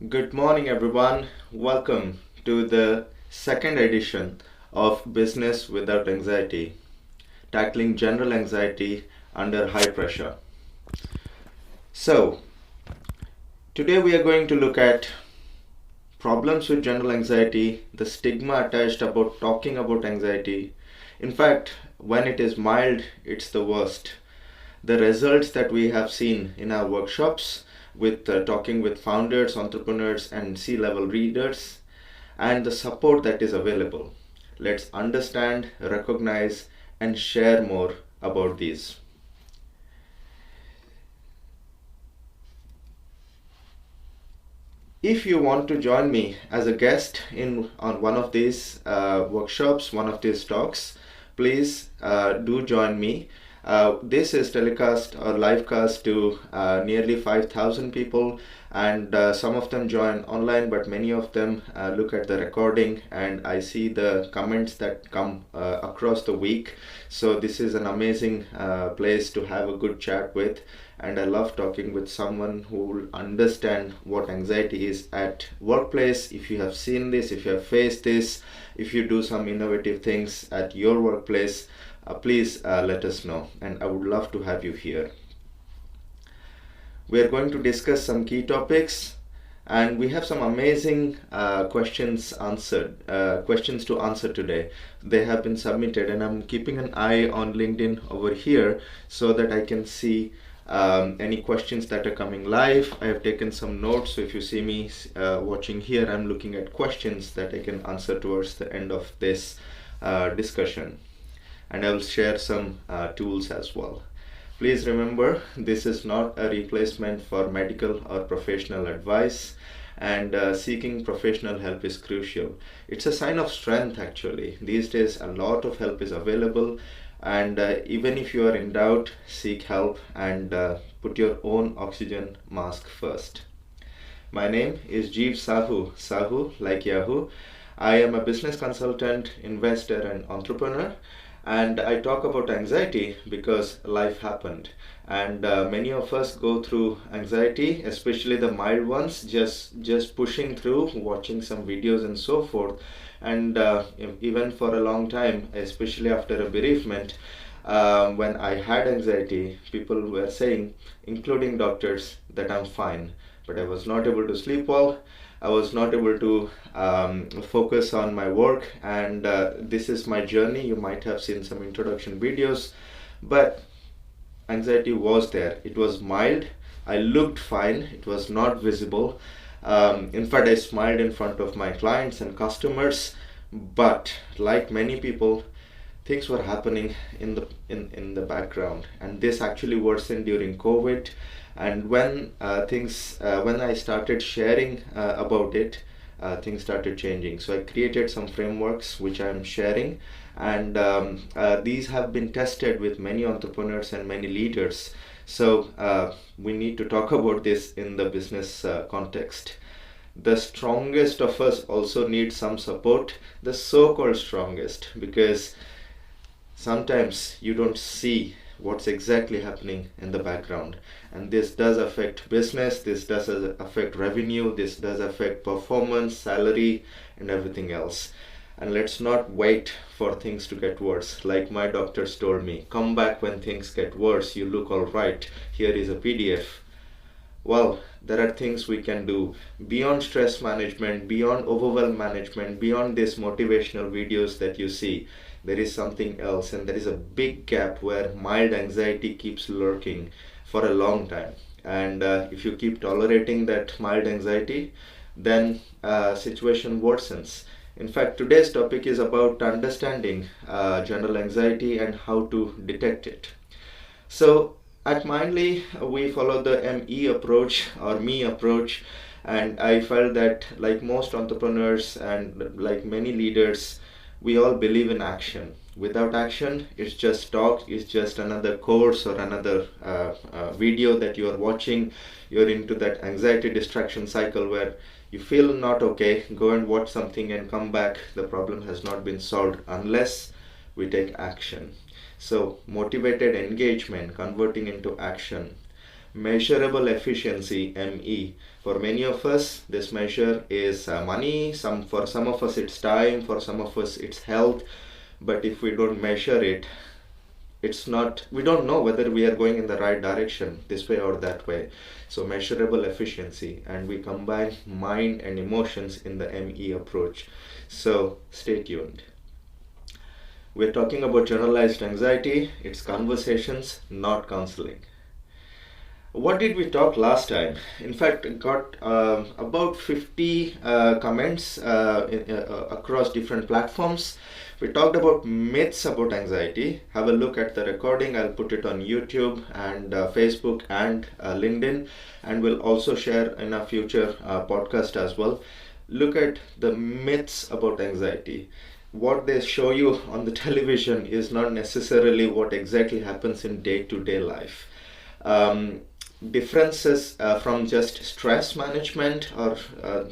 Good morning, everyone. Welcome to the second edition of Business Without Anxiety, tackling general anxiety under high pressure. So, today we are going to look at problems with general anxiety, the stigma attached about talking about anxiety. In fact, when it is mild, it's the worst. The results that we have seen in our workshops with talking with founders, entrepreneurs, and C-level leaders, and the support that is available. Let's understand, recognize, and share more about these. If you want to join me as a guest on one of these workshops, one of these talks, please do join me. This is telecast or livecast to nearly 5,000 people, and some of them join online, but many of them look at the recording, and I see the comments that come across the week. So this is an amazing place to have a good chat with, and I love talking with someone who will understand what anxiety is at workplace. If you have seen this, if you have faced this, if you do some innovative things at your workplace, please let us know, and I would love to have you here. We are going to discuss some key topics, and we have some amazing questions to answer today. They have been submitted, and I'm keeping an eye on LinkedIn over here so that I can see any questions that are coming live. I have taken some notes, so if you see me watching here, I'm looking at questions that I can answer towards the end of this discussion, and I will share some tools as well. Please remember, this is not a replacement for medical or professional advice, and seeking professional help is crucial. It's a sign of strength, actually. These days, a lot of help is available, and even if you are in doubt, seek help and put your own oxygen mask first. My name is Jeev Sahoo like Yahoo. I am a business consultant, investor, and entrepreneur, and I talk about anxiety because life happened, and many of us go through anxiety, especially the mild ones, just pushing through, watching some videos and so forth. And even for a long time, especially after a bereavement, when I had anxiety, people were saying, including doctors, that I'm fine, but I was not able to sleep well. I was not able to focus on my work, and this is my journey. You might have seen some introduction videos, but anxiety was there. It was mild. I looked fine. It was not visible. In fact, I smiled in front of my clients and customers, but like many people, things were happening in the background, and this actually worsened during COVID. And when when I started sharing about it, things started changing. So I created some frameworks which I'm sharing, and these have been tested with many entrepreneurs and many leaders. So we need to talk about this in the business context. The strongest of us also need some support, the so-called strongest, because sometimes you don't see what's exactly happening in the background, and this does affect business, this does affect revenue, this does affect performance, salary, and everything else. And let's not wait for things to get worse. Like my doctors told me, come back when things get worse, you look all right, here is a PDF. Well, there are things we can do beyond stress management, beyond overwhelm management, beyond these motivational videos that you see. There is something else, and there is a big gap where mild anxiety keeps lurking for a long time. And if you keep tolerating that mild anxiety, then situation worsens. In fact, today's topic is about understanding general anxiety and how to detect it. So at Mindly, we follow the ME approach or me approach, and I felt that like most entrepreneurs and like many leaders, we all believe in action. Without action, it's just talk, it's just another course or another video that you are watching. You're into that anxiety distraction cycle where you feel not okay, go and watch something and come back. The problem has not been solved unless we take action. So motivated engagement converting into action. Measurable efficiency, ME. For many of us, this measure is money. For some of us, it's time. For some of us, it's health. But if we don't measure it, we don't know whether we are going in the right direction, this way or that way. So measurable efficiency, and we combine mind and emotions in the ME approach. So stay tuned. We're talking about generalized anxiety. It's conversations, not counseling. What did we talk last time? In fact, got about 50 comments across different platforms. We talked about myths about anxiety. Have a look at the recording. I'll put it on YouTube and Facebook and LinkedIn, and we'll also share in a future podcast as well. Look at the myths about anxiety. What they show you on the television is not necessarily what exactly happens in day-to-day life. Differences from just stress management or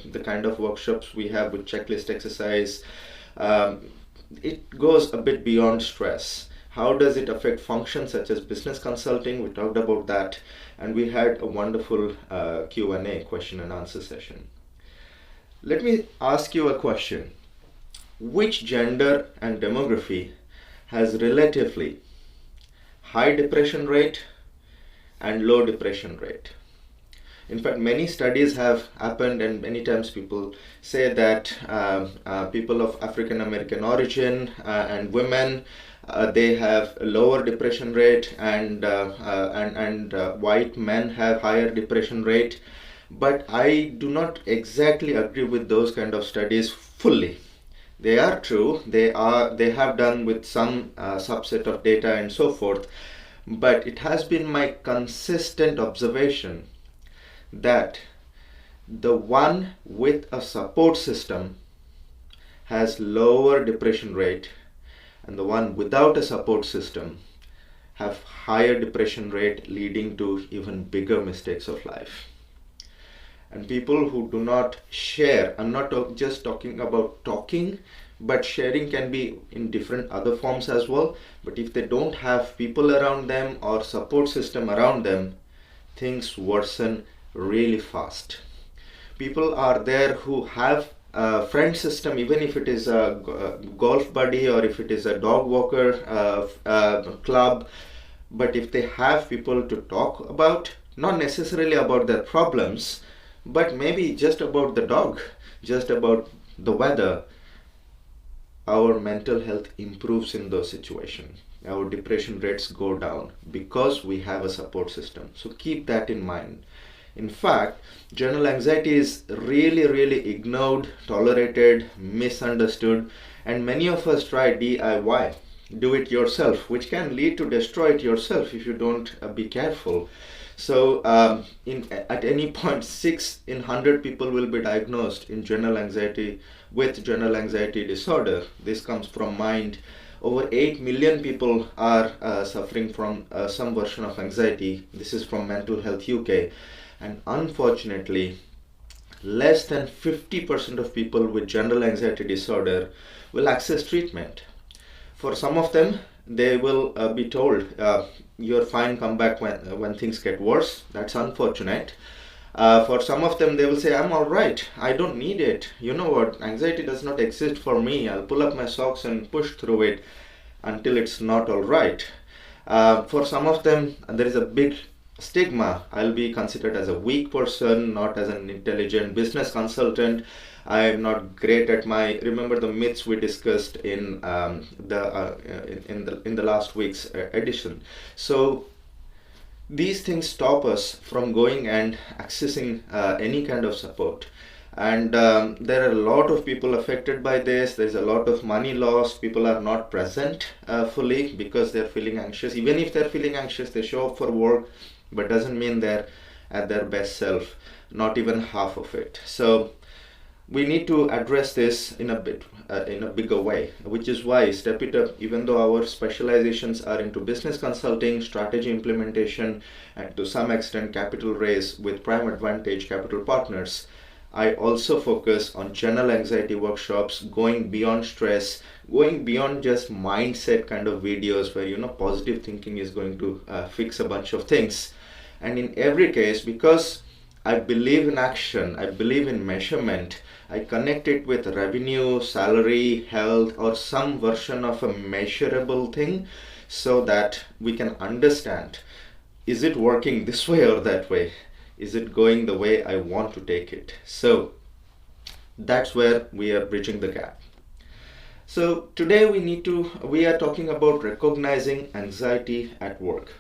the kind of workshops we have with checklist exercise, it goes a bit beyond stress. How does it affect functions such as business consulting? We talked about that, and we had a wonderful Q&A, question and answer session. Let me ask you a question. Which gender and demography has relatively high depression rate and low depression rate? In fact, many studies have happened, and many times people say that people of African American origin and women, they have a lower depression rate, and white men have higher depression rate. But I do not exactly agree with those kind of studies fully. They are true. They have done with some subset of data and so forth. But it has been my consistent observation that the one with a support system has lower depression rate, and the one without a support system have higher depression rate, leading to even bigger mistakes of life. And people who do not share, I'm not just talking about talking, but sharing can be in different other forms as well. But if they don't have people around them or support system around them, things worsen really fast. People are there who have a friend system, even if it is a golf buddy or if it is a dog walker club. But if they have people to talk about, not necessarily about their problems, but maybe just about the dog, just about the weather, our mental health improves in those situations. Our depression rates go down because we have a support system. So keep that in mind. In fact, general anxiety is really, really ignored, tolerated, misunderstood, and many of us try DIY, do it yourself, which can lead to destroy it yourself if you don't be careful. So at any point, 6 in 100 people will be diagnosed with general anxiety disorder. This comes from mind. Over 8 million people are suffering from some version of anxiety. This is from Mental Health UK. And unfortunately, less than 50% of people with general anxiety disorder will access treatment. For some of them, they will be told, you're fine, come back when things get worse. That's unfortunate. For some of them, they will say, I'm all right, I don't need it. You know what, anxiety does not exist for me. I'll pull up my socks and push through it until it's not all right. For some of them, there is a big stigma. I'll be considered as a weak person, not as an intelligent business consultant. I'm not great at remember the myths we discussed in the last week's edition. So these things stop us from going and accessing any kind of support. And there are a lot of people affected by this. There's a lot of money lost. People are not present fully because they're feeling anxious. Even if they're feeling anxious, they show up for work, but doesn't mean they're at their best self, not even half of it. So we need to address this in a bigger way, which is why Step It Up, even though our specializations are into business consulting, strategy implementation, and to some extent capital raise with Prime Advantage Capital Partners, I also focus on general anxiety workshops, going beyond stress, going beyond just mindset kind of videos where positive thinking is going to fix a bunch of things. And in every case, because I believe in action, I believe in measurement, I connect it with revenue, salary, health, or some version of a measurable thing, so that we can understand, is it working this way or that way? Is it going the way I want to take it? So that's where we are bridging the gap. So today we are talking about recognizing anxiety at work.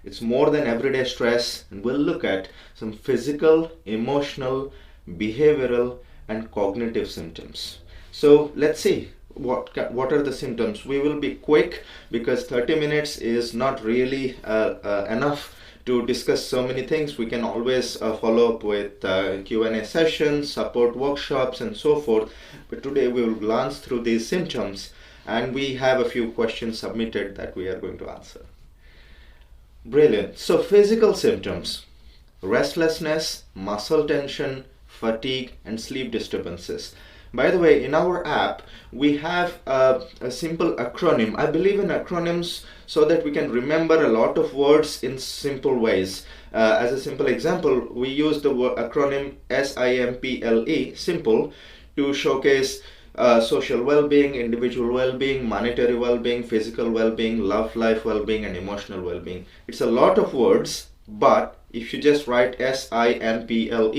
It's more than everyday stress, and we'll look at some physical, emotional, behavioral, and cognitive symptoms. So let's see what are the symptoms. We will be quick because 30 minutes is not really enough to discuss so many things. We can always follow up with Q&A sessions, support workshops, and so forth. But today we will glance through these symptoms, and we have a few questions submitted that we are going to answer. Brilliant. So physical symptoms: restlessness, muscle tension, fatigue, and sleep disturbances. By the way, in our app, we have a simple acronym. I believe in acronyms so that we can remember a lot of words in simple ways. As a simple example, we use the acronym SIMPLE, simple, to showcase social well-being, individual well-being, monetary well-being, physical well-being, love life well-being, and emotional well-being. It's a lot of words, but if you just write SIMPLE,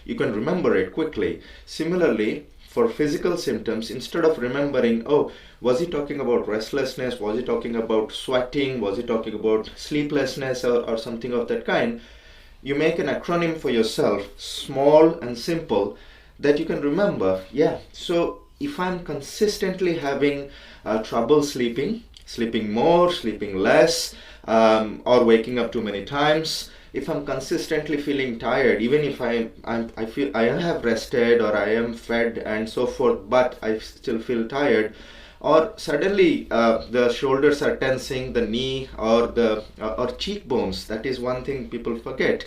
you can remember it quickly. Similarly, for physical symptoms, instead of remembering, oh, was he talking about restlessness, was he talking about sweating, was he talking about sleeplessness, or something of that kind, you make an acronym for yourself, small and simple, that you can remember. Yeah, so if I'm consistently having trouble sleeping more, sleeping less, or waking up too many times, if I'm consistently feeling tired, even if I feel I have rested or I am fed and so forth, but I still feel tired, or suddenly the shoulders are tensing, the knee or the or cheekbones, that is one thing people forget.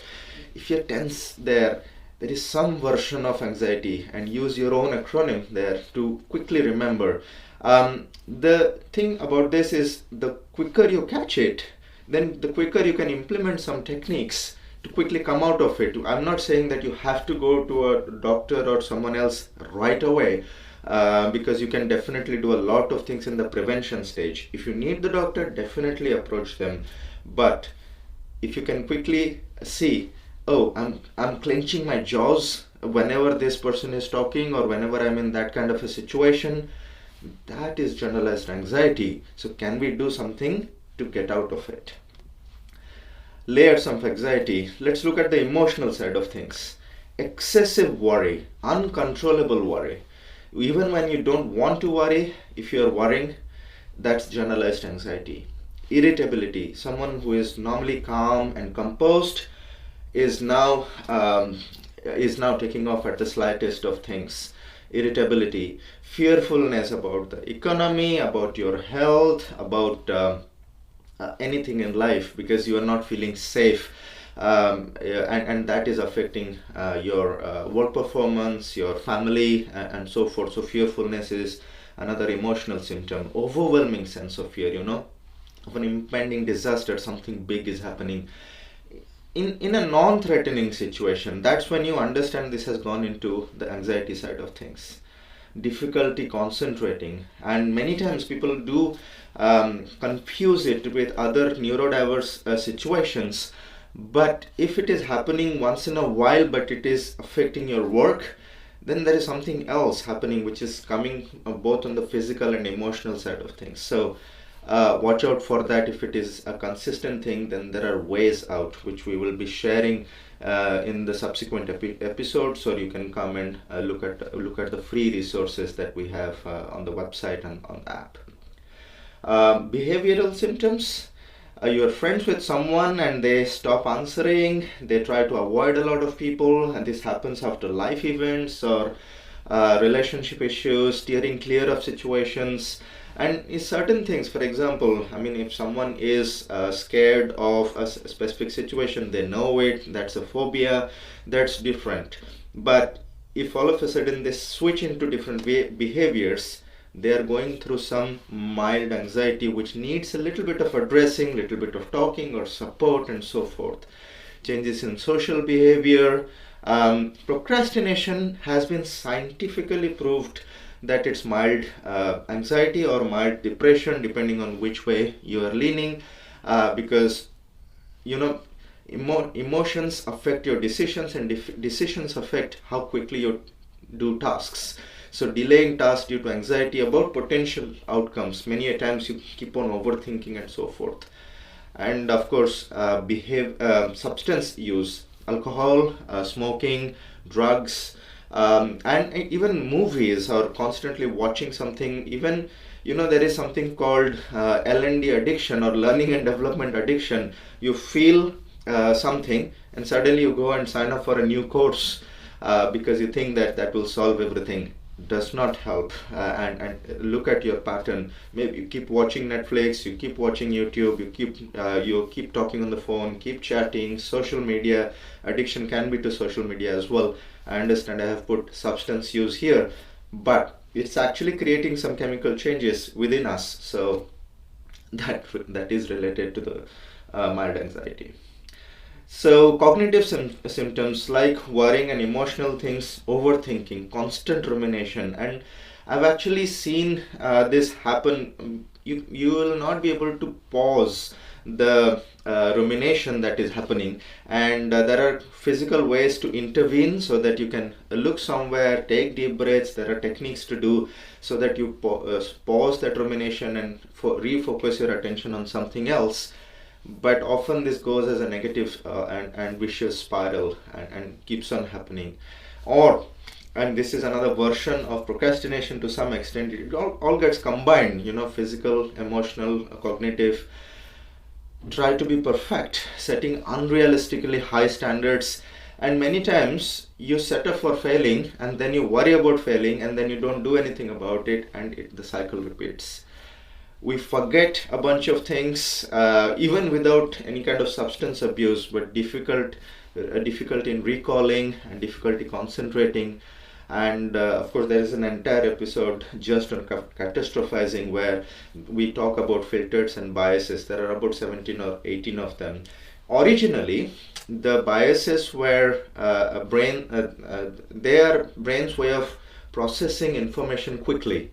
If you're tense there is some version of anxiety, and use your own acronym there to quickly remember. The thing about this is, the quicker you catch it, then the quicker you can implement some techniques to quickly come out of it. I'm not saying that you have to go to a doctor or someone else right away, because you can definitely do a lot of things in the prevention stage. If you need the doctor, definitely approach them. But if you can quickly see, oh, I'm clenching my jaws whenever this person is talking, or whenever I'm in that kind of a situation, that is generalized anxiety. So can we do something to get out of it? Layers of anxiety. Let's look at the emotional side of things. Excessive worry, uncontrollable worry. Even when you don't want to worry, if you're worrying, that's generalized anxiety. Irritability. Someone who is normally calm and composed is now taking off at the slightest of things. Irritability. Fearfulness about the economy, about your health, about anything in life, because you are not feeling safe, and that is affecting your work performance, your family, and so forth. So fearfulness is another emotional symptom. Overwhelming sense of fear, of an impending disaster, something big is happening. In a non-threatening situation, that's when you understand this has gone into the anxiety side of things. Difficulty concentrating, and many times people do confuse it with other neurodiverse situations, but if it is happening once in a while but it is affecting your work, then there is something else happening which is coming both on the physical and emotional side of things. So watch out for that. If it is a consistent thing, then there are ways out, which we will be sharing in the subsequent episodes, or you can come and look at the free resources that we have on the website and on the app. Behavioral symptoms. You're friends with someone and they stop answering, they try to avoid a lot of people, and this happens after life events or relationship issues, steering clear of situations. And in certain things, for example, if someone is scared of a specific situation, they know it, that's a phobia, that's different. But if all of a sudden they switch into different behaviors, they are going through some mild anxiety which needs a little bit of addressing, little bit of talking or support and so forth. changes in social behavior. Procrastination has been scientifically proved that it's mild anxiety or mild depression, depending on which way you are leaning, because emotions affect your decisions, and decisions affect how quickly you do tasks. So delaying tasks due to anxiety about potential outcomes, many a times you keep on overthinking and so forth. And of course, substance use, alcohol, smoking, drugs, and even movies, or constantly watching something. Even there is something called L&D addiction, or learning and development addiction. You feel something and suddenly you go and sign up for a new course because you think that will solve everything. Does not help. And look at your pattern. Maybe you keep watching Netflix, you keep watching YouTube, you keep talking on the phone, keep chatting. Social media addiction can be to social media as well. I understand I have put substance use here, but it's actually creating some chemical changes within us, so that is related to the mild anxiety. So cognitive symptoms like worrying and emotional things, overthinking, constant rumination, and I've actually seen this happen. You will not be able to pause the rumination that is happening, and there are physical ways to intervene so that you can look somewhere, take deep breaths. There are techniques to do so that you pause that rumination and refocus your attention on something else. But often this goes as a negative and vicious spiral, and keeps on happening. And this is another version of procrastination to some extent. It all gets combined, physical, emotional, cognitive. Try to be perfect, setting unrealistically high standards, and many times you set up for failing, and then you worry about failing, and then you don't do anything about it, and the cycle repeats. We forget a bunch of things, even without any kind of substance abuse, but difficulty in recalling and difficulty concentrating. And of course, there is an entire episode just on catastrophizing, where we talk about filters and biases. There are about 17 or 18 of them. Originally, the biases were they are brain's way of processing information quickly.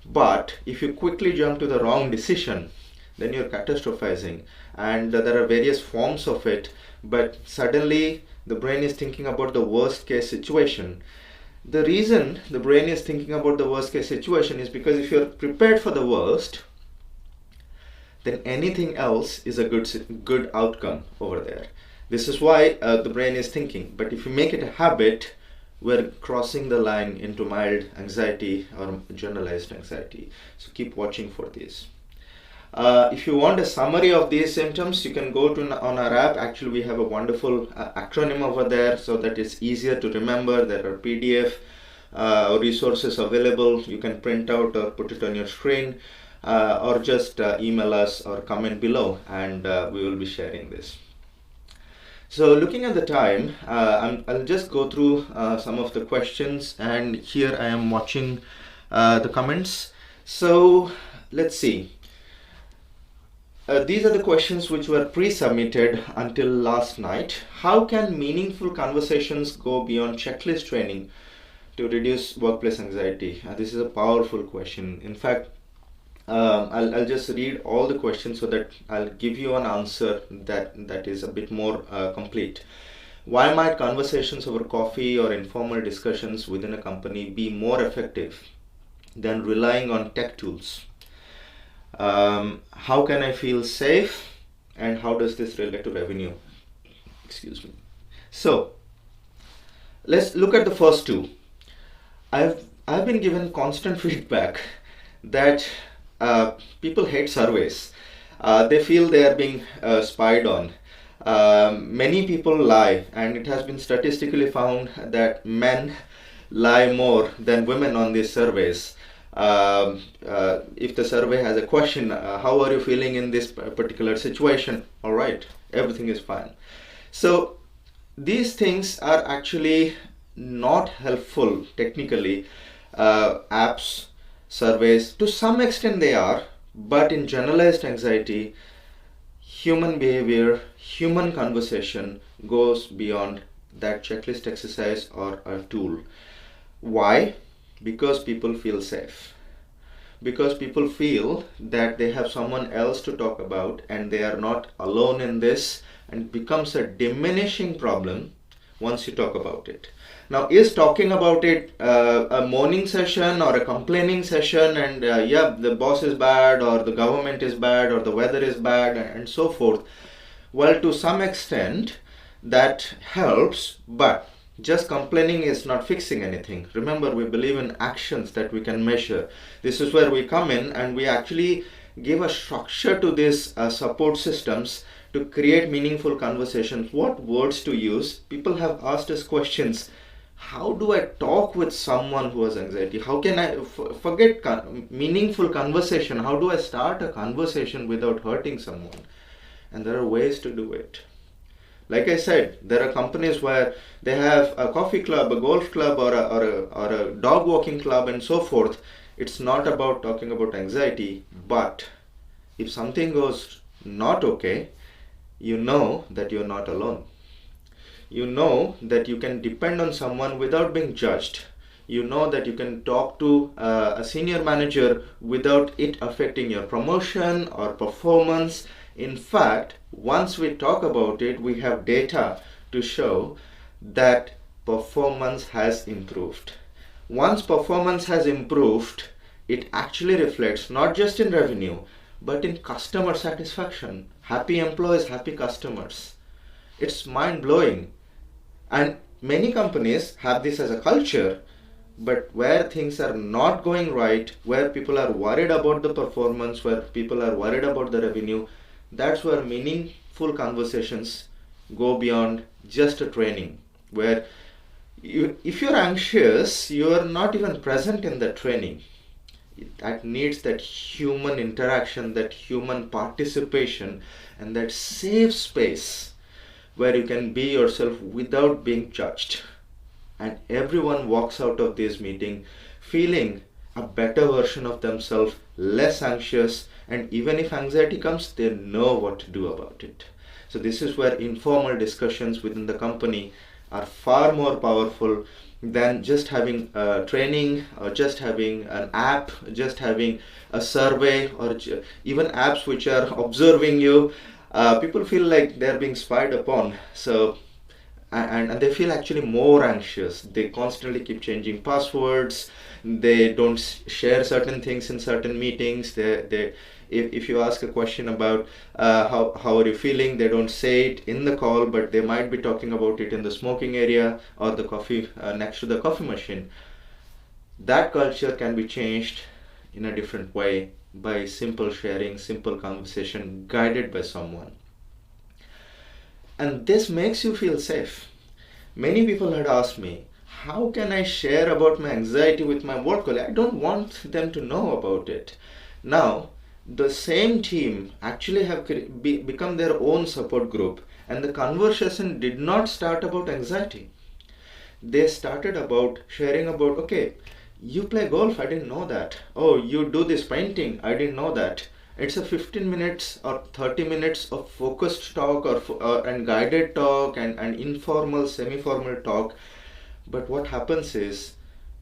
But if you quickly jump to the wrong decision, then you're catastrophizing. And there are various forms of it, but suddenly the brain is thinking about the worst case situation. The reason the brain is thinking about the worst case situation is because if you're prepared for the worst, then anything else is a good outcome over there. This is why the brain is thinking. But if you make it a habit, we're crossing the line into mild anxiety or generalized anxiety. So keep watching for these. If you want a summary of these symptoms, you can go on our app. Actually, we have a wonderful acronym over there so that it's easier to remember. There are PDF resources available. You can print out or put it on your screen, or just email us or comment below, and we will be sharing this. So looking at the time, I'll just go through some of the questions, and here I am watching the comments. So let's see. These are the questions which were pre-submitted until last night. How can meaningful conversations go beyond checklist training to reduce workplace anxiety? This is a powerful question. In fact, I'll just read all the questions so that I'll give you an answer that is a bit more complete. Why might conversations over coffee or informal discussions within a company be more effective than relying on tech tools? How can I feel safe, and how does this relate to revenue? Excuse me. So let's look at the first two. I've been given constant feedback that people hate surveys. They feel they are being spied on. Many people lie, and it has been statistically found that men lie more than women on these surveys. If the survey has a question, how are you feeling in this particular situation? All right, everything is fine. So these things are actually not helpful technically. Apps, surveys, to some extent they are, but in generalized anxiety, human behavior, human conversation goes beyond that checklist exercise or a tool. Why? Because people feel safe. Because people feel that they have someone else to talk about and they are not alone in this, and it becomes a diminishing problem once you talk about it. Now, is talking about it a mourning session or a complaining session, and the boss is bad or the government is bad or the weather is bad and so forth? Well, to some extent that helps, but just complaining is not fixing anything. Remember, we believe in actions that we can measure. This is where we come in and we actually give a structure to these support systems to create meaningful conversations. What words to use? People have asked us questions. How do I talk with someone who has anxiety? How can I forget meaningful conversation? How do I start a conversation without hurting someone? And there are ways to do it. Like I said, there are companies where they have a coffee club, a golf club, or a dog walking club, and so forth. It's not about talking about anxiety, but if something goes not okay, you know that you're not alone. You know that you can depend on someone without being judged. You know that you can talk to a senior manager without it affecting your promotion or performance. In fact, once we talk about it, we have data to show that performance has improved. Once performance has improved, it actually reflects not just in revenue, but in customer satisfaction. Happy employees, happy customers. It's mind-blowing. And many companies have this as a culture, but where things are not going right, where people are worried about the performance, where people are worried about the revenue, that's where meaningful conversations go beyond just a training. Where if you're anxious, you are not even present in the training. That needs that human interaction, that human participation, and that safe space where you can be yourself without being judged. And everyone walks out of this meeting feeling a better version of themselves, less anxious, and even if anxiety comes, they know what to do about it. So this is where informal discussions within the company are far more powerful than just having a training or just having an app, just having a survey, or even apps which are observing you. People feel like they're being spied upon. So and they feel actually more anxious. They constantly keep changing passwords. They don't share certain things in certain meetings. If you ask a question about how are you feeling, they don't say it in the call, but they might be talking about it in the smoking area or the coffee next to the coffee machine. That culture can be changed in a different way by simple sharing, simple conversation guided by someone. And this makes you feel safe. Many people had asked me, how can I share about my anxiety with my work colleague? I don't want them to know about it. Now, the same team actually have become their own support group, and the conversation did not start about anxiety. They started about sharing about, okay, you play golf, I didn't know that. Oh, you do this painting, I didn't know that. It's a 15 minutes or 30 minutes of focused talk and guided talk and informal, semi-formal talk. But what happens is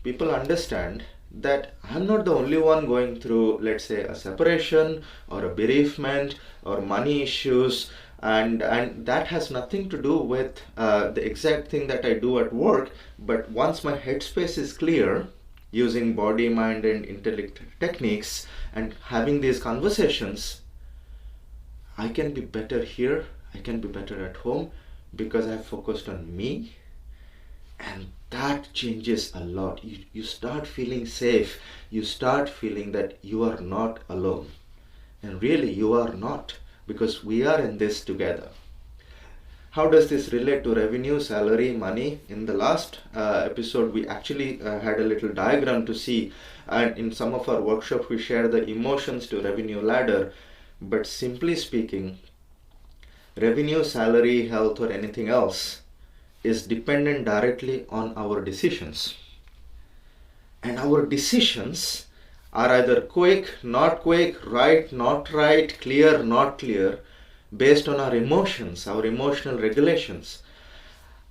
people understand that I'm not the only one going through, let's say, a separation or a bereavement or money issues, and that has nothing to do with the exact thing that I do at work. But once my headspace is clear, using body, mind, and intellect techniques and having these conversations, I can be better here, I can be better at home because I've focused on me. And that changes a lot. You start feeling safe. You start feeling that you are not alone. And really, you are not, because we are in this together. How does this relate to revenue, salary, money? In the last episode, we actually had a little diagram to see. And in some of our workshops, we share the emotions to revenue ladder. But simply speaking, revenue, salary, health, or anything else is dependent directly on our decisions. And our decisions are either quick, not quick, right, not right, clear, not clear, based on our emotions, our emotional regulations.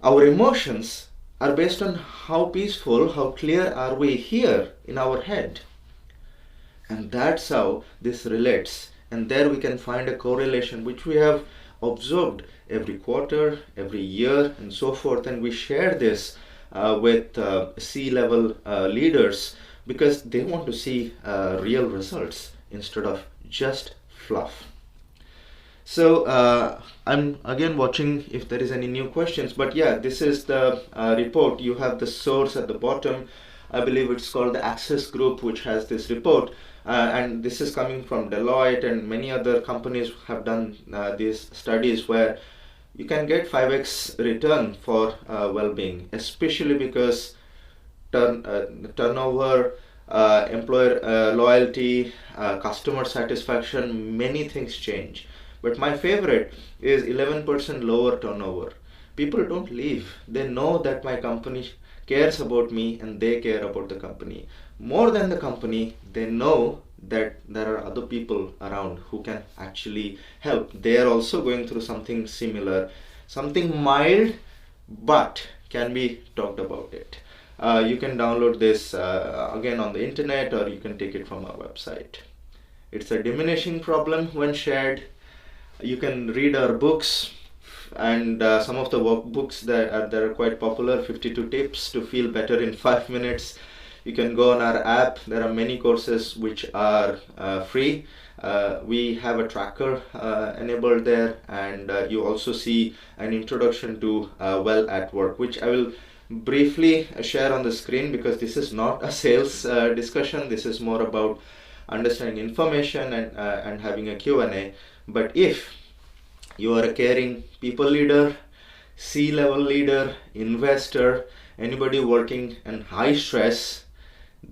Our emotions are based on how peaceful, how clear are we here in our head. And that's how this relates. And there we can find a correlation which we have observed every quarter, every year, and so forth. And we share this with C-level leaders because they want to see real results instead of just fluff. So I'm again watching if there is any new questions, but yeah, this is the report. You have the source at the bottom. I believe it's called the Access Group, which has this report, and this is coming from Deloitte, and many other companies have done these studies where you can get 5x return for well-being, especially because turnover, employer loyalty, customer satisfaction, many things change. But my favorite is 11% lower turnover. People don't leave. They know that my company cares about me and they care about the company. More than the company, they know that there are other people around who can actually help. They are also going through something similar, something mild, but can be talked about it. You can download this again on the internet, or you can take it from our website. It's a diminishing problem when shared. You can read our books, and some of the workbooks that are quite popular, 52 tips to feel better in 5 minutes. You can go on our app. There are many courses which are free. We have a tracker enabled there, and you also see an introduction to Well at Work, which I will briefly share on the screen because this is not a sales discussion. This is more about understanding information and having a Q&A. But if you are a caring people leader, C-level leader, investor, anybody working in high stress,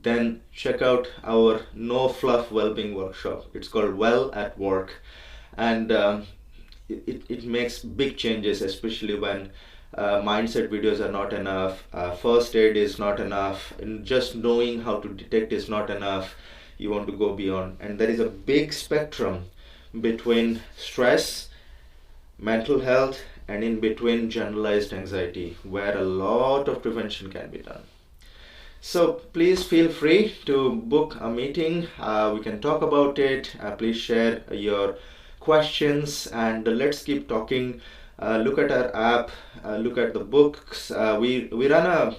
then check out our No Fluff Wellbeing Workshop. It's called Well at Work, and it makes big changes, especially when mindset videos are not enough, first aid is not enough, and just knowing how to detect is not enough. You want to go beyond, and there is a big spectrum between stress, mental health, and in between generalized anxiety, where a lot of prevention can be done. So please feel free to book a meeting. We can talk about it. Please share your questions, and let's keep talking. Look at our app, look at the books. I run a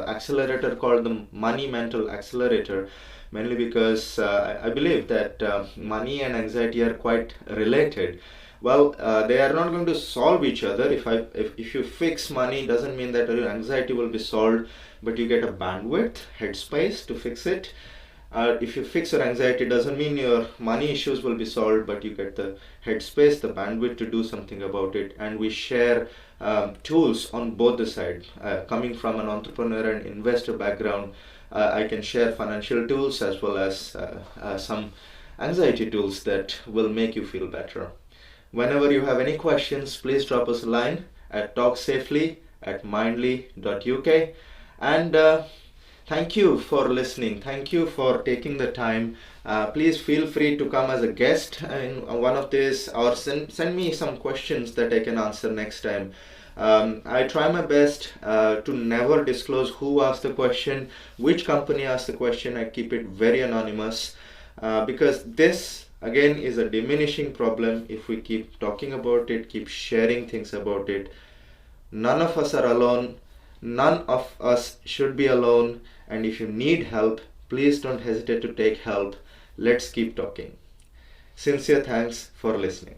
accelerator called the Money Mental Accelerator, mainly because I believe that money and anxiety are quite related. Well, they are not going to solve each other. If you fix money, doesn't mean that your anxiety will be solved, but you get a bandwidth, headspace to fix it. If you fix your anxiety, doesn't mean your money issues will be solved, but you get the headspace, the bandwidth to do something about it. And we share tools on both the sides. Coming from an entrepreneur and investor background, I can share financial tools as well as some anxiety tools that will make you feel better. Whenever you have any questions, please drop us a line at talksafely@mindly.uk. And thank you for listening. Thank you for taking the time. Please feel free to come as a guest in one of these, or send me some questions that I can answer next time. I try my best to never disclose who asked the question, which company asked the question. I keep it very anonymous because this again is a diminishing problem. If we keep talking about it, keep sharing things about it, none of us are alone. None of us should be alone, and if you need help, please don't hesitate to take help. Let's keep talking. Sincere thanks for listening.